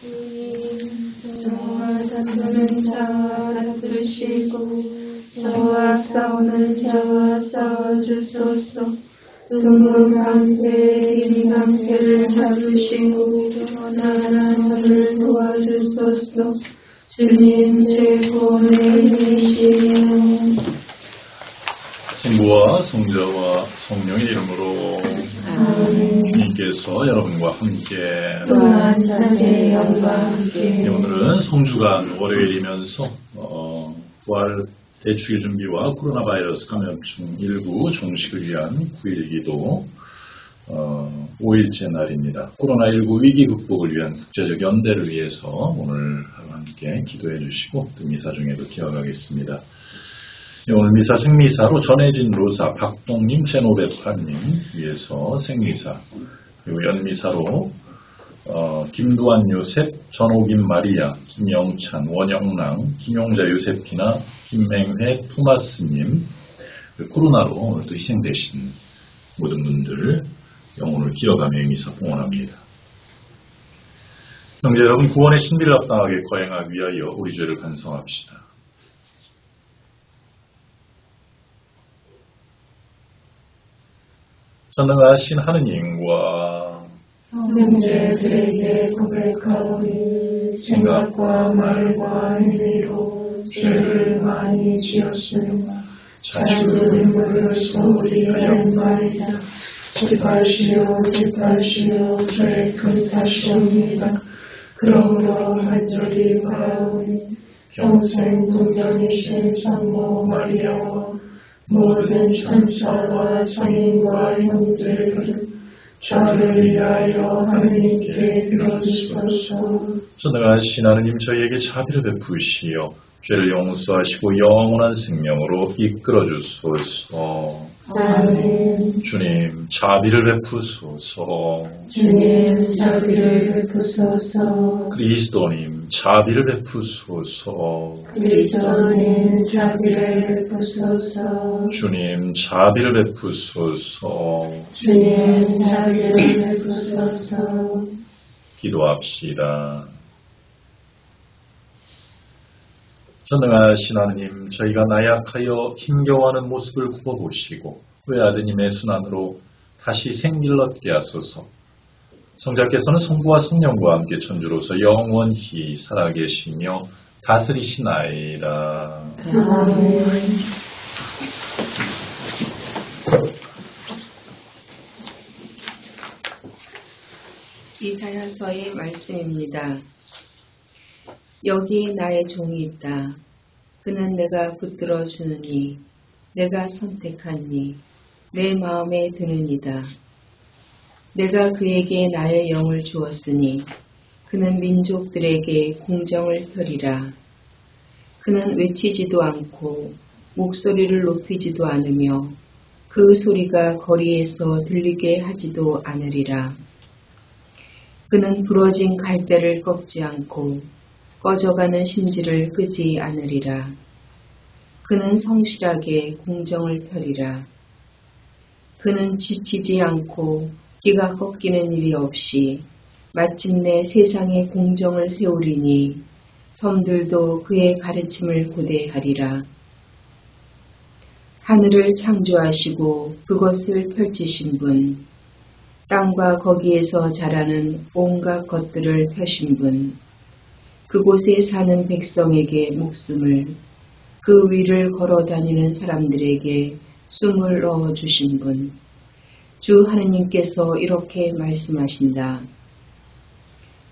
저와 다투는 자와 다투시고 저와 싸우는 자와 싸워주소서. 둥근방패 기민방패를 잡으시고 원하나 저를 도와주소서. 주님 제 구원의 힘이시며 성부와 성자와 성령의 이름으로 주님께서 여러분과 함께 또한 자의 영과 함께 오늘은 성주간 월요일이면서 부활 대축일 준비와 코로나 바이러스 감염증 19 종식을 위한 9.1기도 5일째 날입니다. 코로나19 위기 극복을 위한 국제적 연대를 위해서 오늘 함께 기도해 주시고 또 미사 중에도 기억하겠습니다. 오늘 미사 생미사로 전해진 로사 박동님, 제노베파님 위해서 생미사, 그리고 연미사로 김도환 요셉, 전호김 마리아, 김영찬, 원영랑, 김용자 요세피나, 김맹회 토마스님, 코로나로 오늘 또 희생되신 모든 분들 영혼을 기억하며 미사 봉헌합니다. 형제 여러분, 구원의 신비를 합당하게 거행하기 위하여 우리 죄를 간성합시다. 전능하신 하느님과 형제들에게 고백하오니 생각과 말과 행위로 죄를 많이 지었으며 자주 눈물을 소홀히 하였나이다. 기뻐하시오 기뻐하시오 저의 큰 탓이옵니다. 그러므로 간절히 바라오니 평생 동정이신 성모 마리아와 모든 천사와 성인과 형제들은 저를 위하여 하느님께 빌어주소서. 전능하신 하느님, 저희에게 자비를 베푸시어 죄를 용서하시고 영원한 생명으로 이끌어 주소서. 아멘. 주님, 자비를 베푸소서. 주님 자비를 베푸소서. 그리스도님, 자비를 베푸소서. 그리스도님 자비를 베푸소서. 주님, 자비를 베푸소서. 주님 자비를 베푸소서. 기도합시다. 전능하신 하느님, 저희가 나약하여 힘겨워하는 모습을 굽어보시고 외아드님의 순환으로 다시 생기를 얻게 하소서. 성자께서는 성부와 성령과 함께 천주로서 영원히 살아계시며 다스리시나이다. 아멘. 이사야서의 말씀입니다. 여기 나의 종이 있다. 그는 내가 붙들어 주느니 내가 선택하니 내 마음에 드느니다. 내가 그에게 나의 영을 주었으니 그는 민족들에게 공정을 펴리라. 그는 외치지도 않고 목소리를 높이지도 않으며 그 소리가 거리에서 들리게 하지도 않으리라. 그는 부러진 갈대를 꺾지 않고 꺼져가는 심지를 끄지 않으리라. 그는 성실하게 공정을 펴리라. 그는 지치지 않고 기가 꺾이는 일이 없이 마침내 세상에 공정을 세우리니 섬들도 그의 가르침을 고대하리라. 하늘을 창조하시고 그것을 펼치신 분, 땅과 거기에서 자라는 온갖 것들을 펴신 분, 그곳에 사는 백성에게 목숨을, 그 위를 걸어다니는 사람들에게 숨을 넣어주신 분, 주 하느님께서 이렇게 말씀하신다.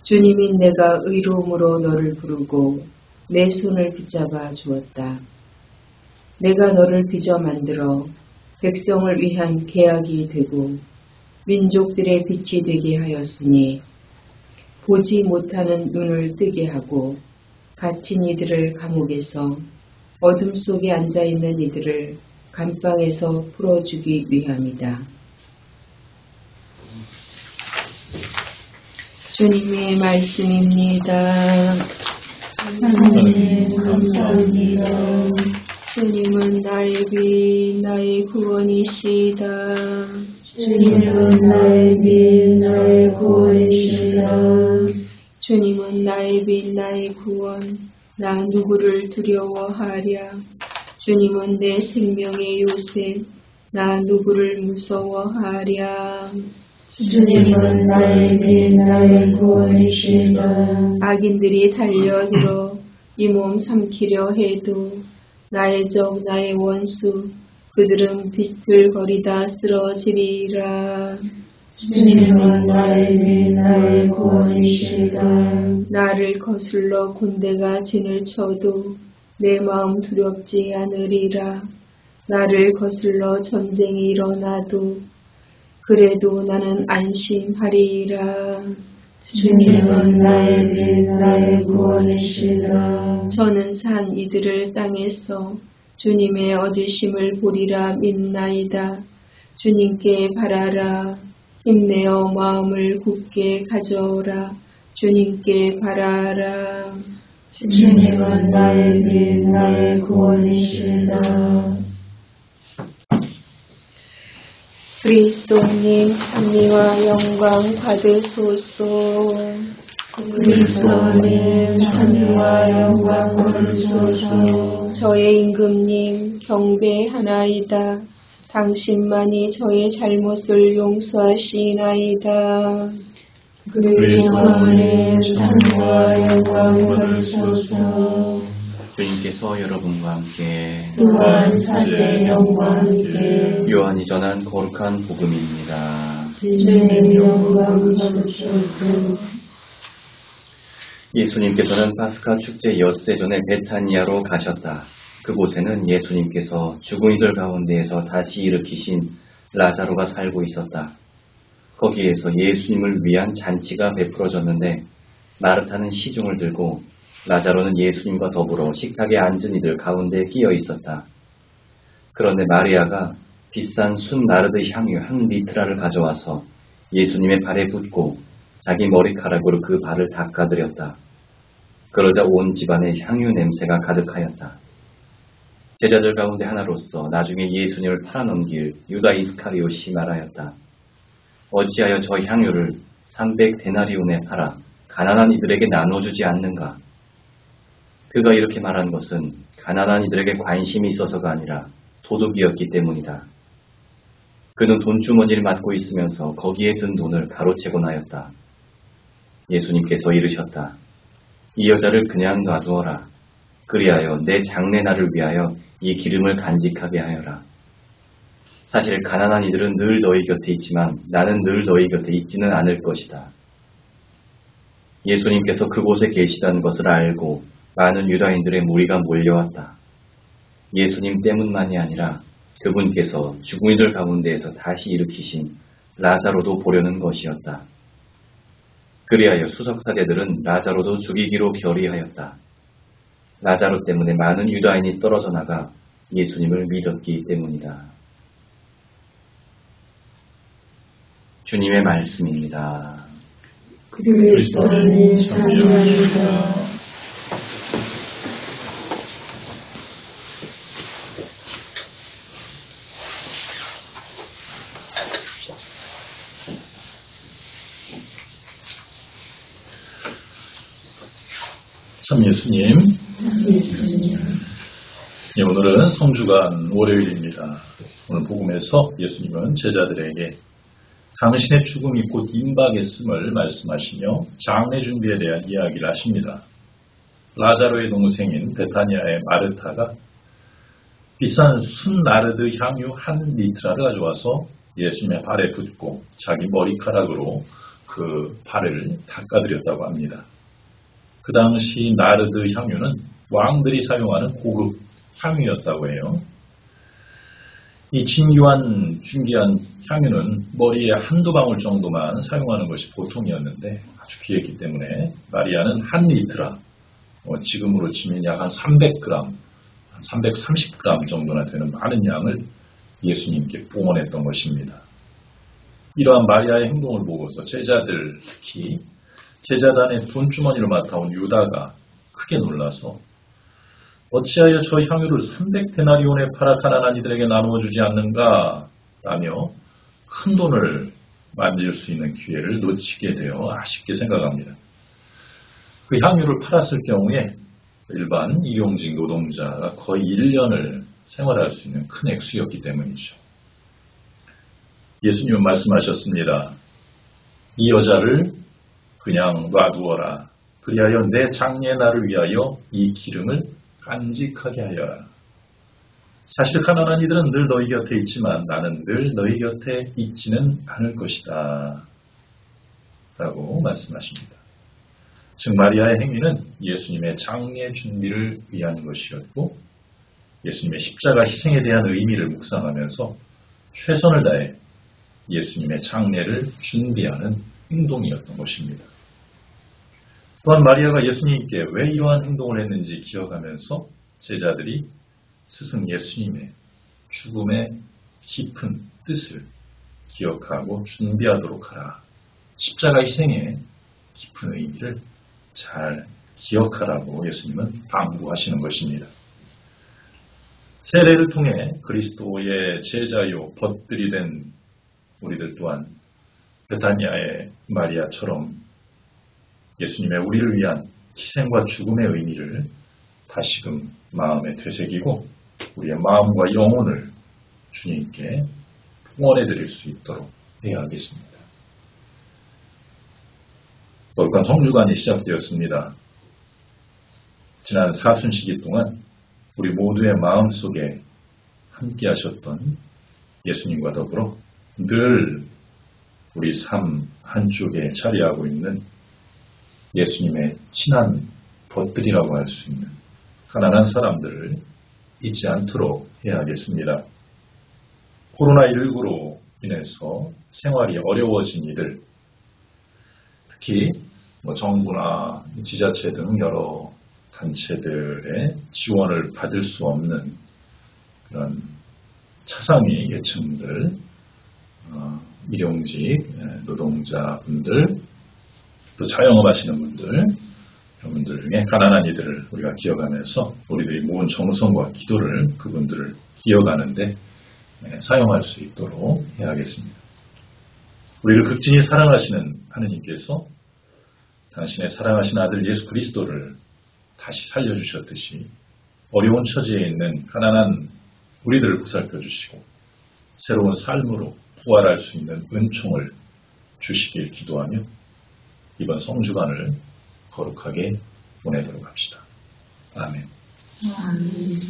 주님이 내가 의로움으로 너를 부르고 내 손을 붙잡아 주었다. 내가 너를 빚어 만들어 백성을 위한 계약이 되고 민족들의 빛이 되게 하였으니 보지 못하는 눈을 뜨게 하고 갇힌 이들을 감옥에서 어둠 속에 앉아있는 이들을 감방에서 풀어주기 위함이다. 주님의 말씀입니다. 하나님 감사합니다. 주님은 나의 빛, 나의 구원이시다. 주님은 나의 빛, 나의 구원이시다. 주님은 나의 빛 나의 구원 나 누구를 두려워하랴. 주님은 내 생명의 요새 나 누구를 무서워하랴. 주님은 나의 빛 나의 구원이시다. 악인들이 달려들어 이 몸 삼키려 해도 나의 적 나의 원수 그들은 비틀거리다 쓰러지리라. 주님은 나의 빛 나의 구원이시다. 나를 거슬러 군대가 진을 쳐도 내 마음 두렵지 않으리라. 나를 거슬러 전쟁이 일어나도 그래도 나는 안심하리라. 주님은 나의 빛 나의 구원이시다. 저는 산 이들을 땅에서 주님의 얻으심을 보리라 믿나이다. 주님께 바라라. 힘내어 마음을 굳게 가져오라. 주님께 바라라. 주님은 나의 빛 나의 구원이시다. 그리스도님 찬미와 영광 받으소서. 그리스도님 찬미와 영광 받으소서. 저의 임금님 경배하나이다. 당신만이 저의 잘못을 용서하시나이다. 그리스도님 찬미와 영광 받으소서. 주님께서 여러분과 함께 또한 사제 영광 함께 요한이 전한 거룩한 복음입니다. 주님 영광 받으소서. 예수님께서는 파스카 축제 엿새 전에 베타니아로 가셨다. 그곳에는 예수님께서 죽은 이들 가운데에서 다시 일으키신 라자로가 살고 있었다. 거기에서 예수님을 위한 잔치가 베풀어졌는데 마르타는 시중을 들고 라자로는 예수님과 더불어 식탁에 앉은 이들 가운데 끼어 있었다. 그런데 마리아가 비싼 순 나르드 향유 한 리트라를 가져와서 예수님의 발에 붓고 자기 머리카락으로 그 발을 닦아드렸다. 그러자 온 집안에 향유 냄새가 가득하였다. 제자들 가운데 하나로서 나중에 예수님을 팔아넘길 유다 이스카리옷이 말하였다. 어찌하여 저 향유를 300데나리온에 팔아 가난한 이들에게 나눠주지 않는가? 그가 이렇게 말한 것은 가난한 이들에게 관심이 있어서가 아니라 도둑이었기 때문이다. 그는 돈주머니를 맡고 있으면서 거기에 든 돈을 가로채곤 하였다. 예수님께서 이르셨다. 이 여자를 그냥 놔두어라. 그리하여 내 장례날을 위하여 이 기름을 간직하게 하여라. 사실 가난한 이들은 늘 너희 곁에 있지만 나는 늘 너희 곁에 있지는 않을 것이다. 예수님께서 그곳에 계시다는 것을 알고 많은 유다인들의 무리가 몰려왔다. 예수님 때문만이 아니라 그분께서 죽은 이들 가운데에서 다시 일으키신 라자로도 보려는 것이었다. 그리하여 수석사제들은 라자로도 죽이기로 결의하였다. 라자로 때문에 많은 유다인이 떨어져 나가 예수님을 믿었기 때문이다. 주님의 말씀입니다. 그리스도님 찬미합니다. 참 예수님. 예, 오늘은 성주간 월요일입니다. 오늘 복음에서 예수님은 제자들에게 당신의 죽음이 곧 임박했음을 말씀하시며 장례 준비에 대한 이야기를 하십니다. 라자로의 동생인 베타니아의 마르타가 비싼 순나르드 향유 한 리트라를 가져와서 예수님의 발에 붓고 자기 머리카락으로 그 발을 닦아드렸다고 합니다. 그 당시 나르드 향유는 왕들이 사용하는 고급 향유였다고 해요. 이 진귀한 향유는 머리에 한두 방울 정도만 사용하는 것이 보통이었는데 아주 귀했기 때문에 마리아는 한 리트라, 지금으로 치면 약 한 300g, 한 330g 정도나 되는 많은 양을 예수님께 봉헌했던 것입니다. 이러한 마리아의 행동을 보고서 제자들, 특히 제자단의 돈주머니를 맡아온 유다가 크게 놀라서 어찌하여 저 향유를 300데나리온에 팔아 가난한 이들에게 나누어 주지 않는가 라며 큰 돈을 만질 수 있는 기회를 놓치게 되어 아쉽게 생각합니다. 그 향유를 팔았을 경우에 일반 일용직 노동자가 거의 1년을 생활할 수 있는 큰 액수였기 때문이죠. 예수님은 말씀하셨습니다. 이 여자를 그냥 놔두어라. 그리하여 내 장례 날을 위하여 이 기름을 간직하게 하여라. 사실 가난한 이들은 늘 너희 곁에 있지만 나는 늘 너희 곁에 있지는 않을 것이다. 라고 말씀하십니다. 즉 마리아의 행위는 예수님의 장례 준비를 위한 것이었고 예수님의 십자가 희생에 대한 의미를 묵상하면서 최선을 다해 예수님의 장례를 준비하는 행동이었던 것입니다. 또한 마리아가 예수님께 왜 이러한 행동을 했는지 기억하면서 제자들이 스승 예수님의 죽음의 깊은 뜻을 기억하고 준비하도록 하라. 십자가 희생의 깊은 의미를 잘 기억하라고 예수님은 당부하시는 것입니다. 세례를 통해 그리스도의 제자요 벗들이 된 우리들 또한 베타니아의 마리아처럼 예수님의 우리를 위한 희생과 죽음의 의미를 다시금 마음에 되새기고 우리의 마음과 영혼을 주님께 봉헌해 드릴 수 있도록 해야 하겠습니다. 벌건 성주간이 시작되었습니다. 지난 사순시기 동안 우리 모두의 마음속에 함께 하셨던 예수님과 더불어 늘 우리 삶 한쪽에 자리하고 있는 예수님의 친한 벗들이라고 할 수 있는 가난한 사람들을 잊지 않도록 해야 하겠습니다. 코로나19로 인해서 생활이 어려워진 이들, 특히 정부나 지자체 등 여러 단체들의 지원을 받을 수 없는 그런 차상위 계층들, 일용직 노동자분들, 또 자영업 하시는 분들, 여러분들 중에 가난한 이들을 우리가 기억하면서 우리들이 모은 정성과 기도를 그분들을 기억하는데 사용할 수 있도록 해야겠습니다. 우리를 극진히 사랑하시는 하느님께서 당신의 사랑하신 아들 예수 그리스도를 다시 살려주셨듯이 어려운 처지에 있는 가난한 우리들을 보살펴 주시고 새로운 삶으로 부활할 수 있는 은총을 주시길 기도하며 이번 성주간을 거룩하게 보내도록 합시다. 아멘. 아멘.